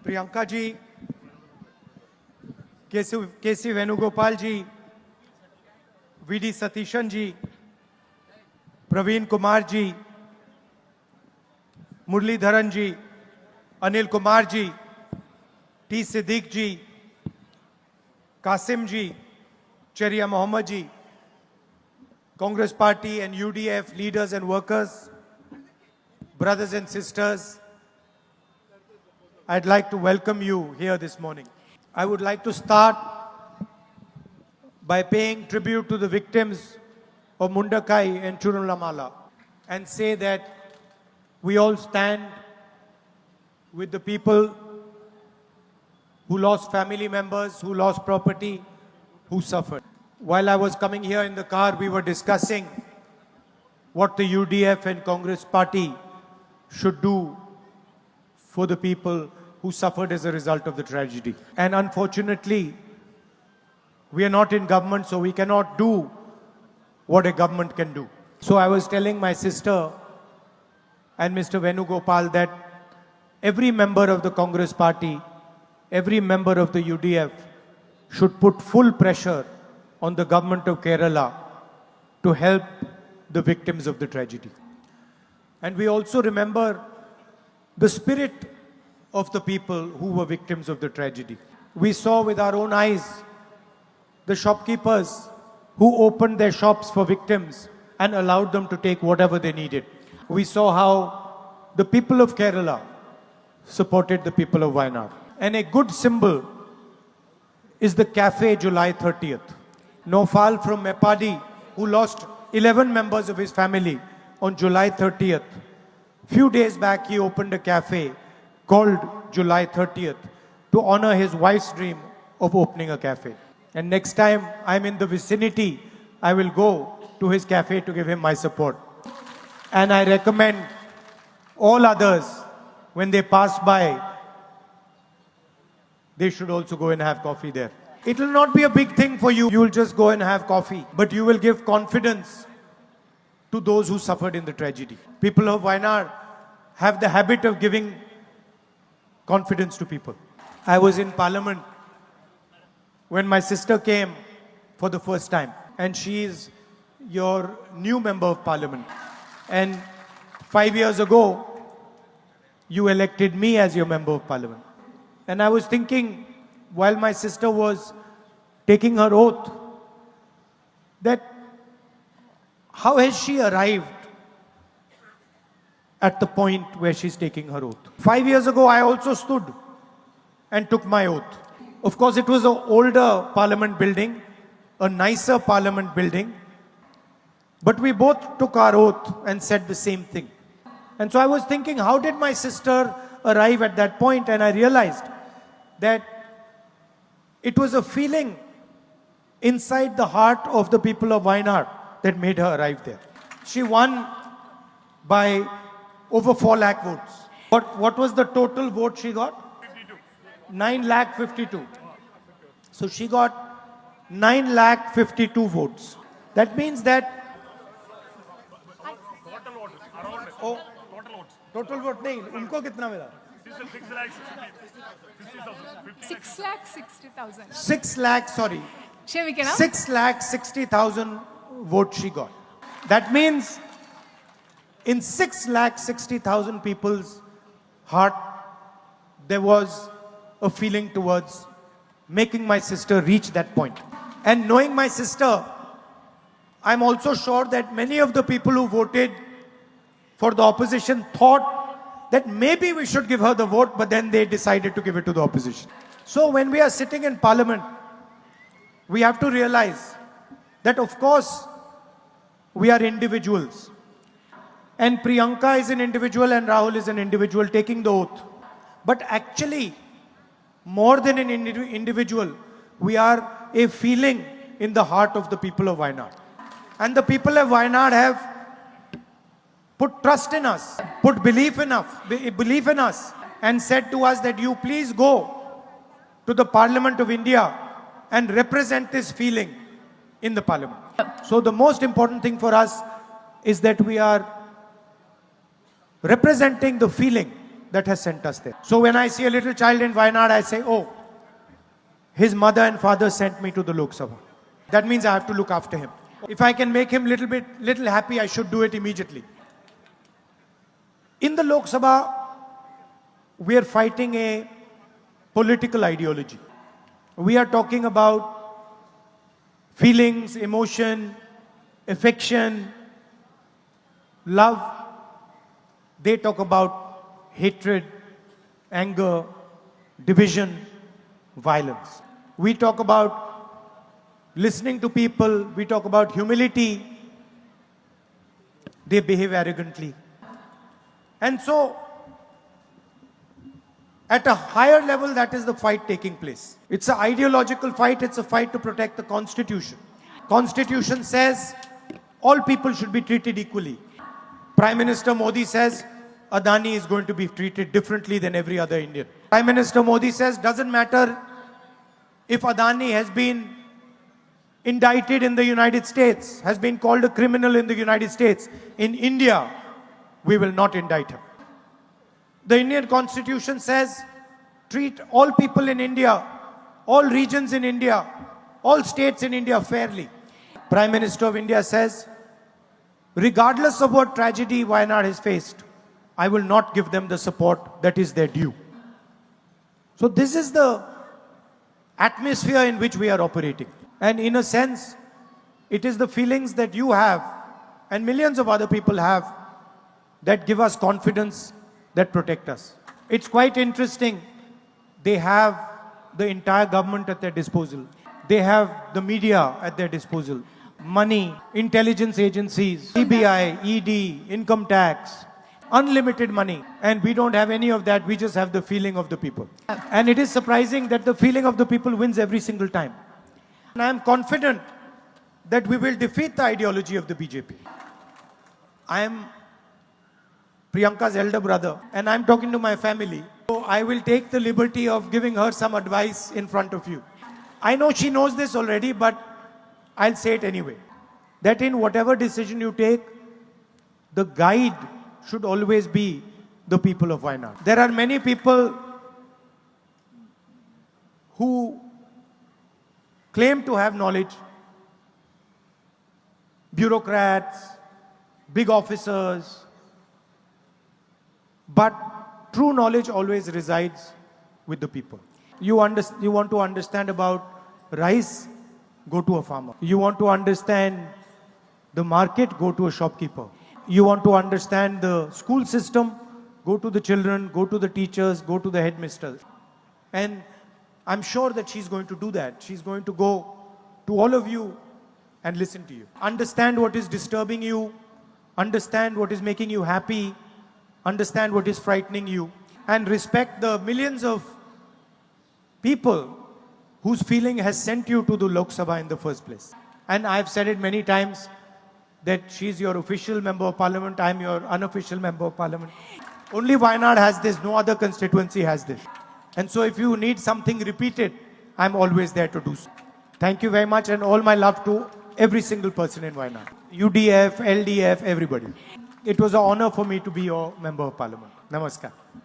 Priyanka ji, K C Venugopal ji, V D Satheesan ji, Praveen Kumar ji, Muraleedharan ji, Anil Kumar ji, T Siddique ji, Kasim ji, Cheriya Mohammed ji, Congress Party and UDF leaders and workers, brothers and sisters, I'd like to welcome you here this morning. I would like to start by paying tribute to the victims of Mundakai and Churunlamala and say that we all stand with the people who lost family members, who lost property, who suffered. While I was coming here in the car, we were discussing what the UDF and Congress Party should do for the people who suffered as a result of the tragedy. And unfortunately, we are not in government, so we cannot do what a government can do. So I was telling my sister and Mr. Venugopal that every member of the Congress Party, every member of the UDF should put full pressure on the government of Kerala to help the victims of the tragedy. And we also remember the spirit of the people who were victims of the tragedy. We saw with our own eyes the shopkeepers who opened their shops for victims and allowed them to take whatever they needed. We saw how the people of Kerala supported the people of Wayanad. And a good symbol is the cafe July 30th. Nofal from Mepadi, who lost 11 members of his family on July 30th. Few days back, he opened a cafe called July 30th to honor his wife's dream of opening a cafe. And next time I'm in the vicinity, I will go to his cafe to give him my support. And I recommend all others, when they pass by, they should also go and have coffee there. It will not be a big thing for you. You will just go and have coffee. But you will give confidence to those who suffered in the tragedy. People of Wayanad have the habit of giving confidence to people. I was in Parliament when my sister came for the first time. And she is your new member of Parliament. And 5 years ago, you elected me as your member of Parliament. And I was thinking, while my sister was taking her oath, that how has she arrived at the point where she's taking her oath? 5 years ago, I also stood and took my oath. Of course, it was an older parliament building, a nicer parliament building, but we both took our oath and said the same thing. And so I was thinking, how did my sister arrive at that point? And I realized that it was a feeling inside the heart of the people of Wayanad that made her arrive there. She won by over 4 lakh votes. What was the total vote she got? 9 lakh 52. So she got 9 lakh 52 votes. That means that total vote नहीं उनको कितना मिला? 6,60,000. 6 lakh, sorry. 6,60,000 votes she got. That means in 6,60,000 people's heart, there was a feeling towards making my sister reach that point. And knowing my sister, I'm also sure that many of the people who voted for the opposition thought that maybe we should give her the vote, but then they decided to give it to the opposition. So when we are sitting in Parliament, we have to realize that of course we are individuals. And Priyanka is an individual and Rahul is an individual taking the oath. But actually, more than an individual, we are a feeling in the heart of the people of Wayanad. And the people of Wayanad have put trust in us, put belief in us, and said to us that you please go to the Parliament of India and represent this feeling in the Parliament. So the most important thing for us is that we are representing the feeling that has sent us there. So when I see a little child in Wayanad, I say, oh, his mother and father sent me to the Lok Sabha. That means I have to look after him. If I can make him little happy, I should do it immediately. In the Lok Sabha, we are fighting a political ideology. We are talking about feelings, emotion, affection, love. They talk about hatred, anger, division, violence. We talk about listening to people. We talk about humility. They behave arrogantly. And so, at a higher level, that is the fight taking place. It's an ideological fight. It's a fight to protect the Constitution. Constitution says all people should be treated equally. Prime Minister Modi says Adani is going to be treated differently than every other Indian. Prime Minister Modi says doesn't matter if Adani has been indicted in the United States, has been called a criminal in the United States. In India, we will not indict him. The Indian Constitution says treat all people in India, all regions in India, all states in India fairly. Prime Minister of India says, regardless of what tragedy Wayanad has faced, I will not give them the support that is their due. So this is the atmosphere in which we are operating. And in a sense, it is the feelings that you have and millions of other people have that give us confidence, that protect us. It's quite interesting. They have the entire government at their disposal. They have the media at their disposal. Money, intelligence agencies, CBI, ED, income tax, unlimited money. And we don't have any of that. We just have the feeling of the people. And it is surprising that the feeling of the people wins every single time. And I am confident that we will defeat the ideology of the BJP. I am Priyanka's elder brother, and I'm talking to my family. So I will take the liberty of giving her some advice in front of you. I know she knows this already, but I'll say it anyway. That in whatever decision you take, the guide should always be the people of Wayanad. There are many people who claim to have knowledge, bureaucrats, big officers, but true knowledge always resides with the people. You want to understand about rice, go to a farmer. You want to understand the market, go to a shopkeeper. You want to understand the school system, go to the children, go to the teachers, go to the headmisters. And I'm sure that she's going to do that. She's going to go to all of you and listen to you. Understand what is disturbing you, understand what is making you happy, understand what is frightening you, and respect the millions of people whose feeling has sent you to the Lok Sabha in the first place. And I've said it many times that she's your official member of parliament, I'm your unofficial member of parliament. Only Wayanad has this, no other constituency has this. And so if you need something repeated, I'm always there to do so. Thank you very much, and all my love to every single person in Wayanad. UDF, LDF, everybody. It was an honor for me to be your member of parliament. Namaskar.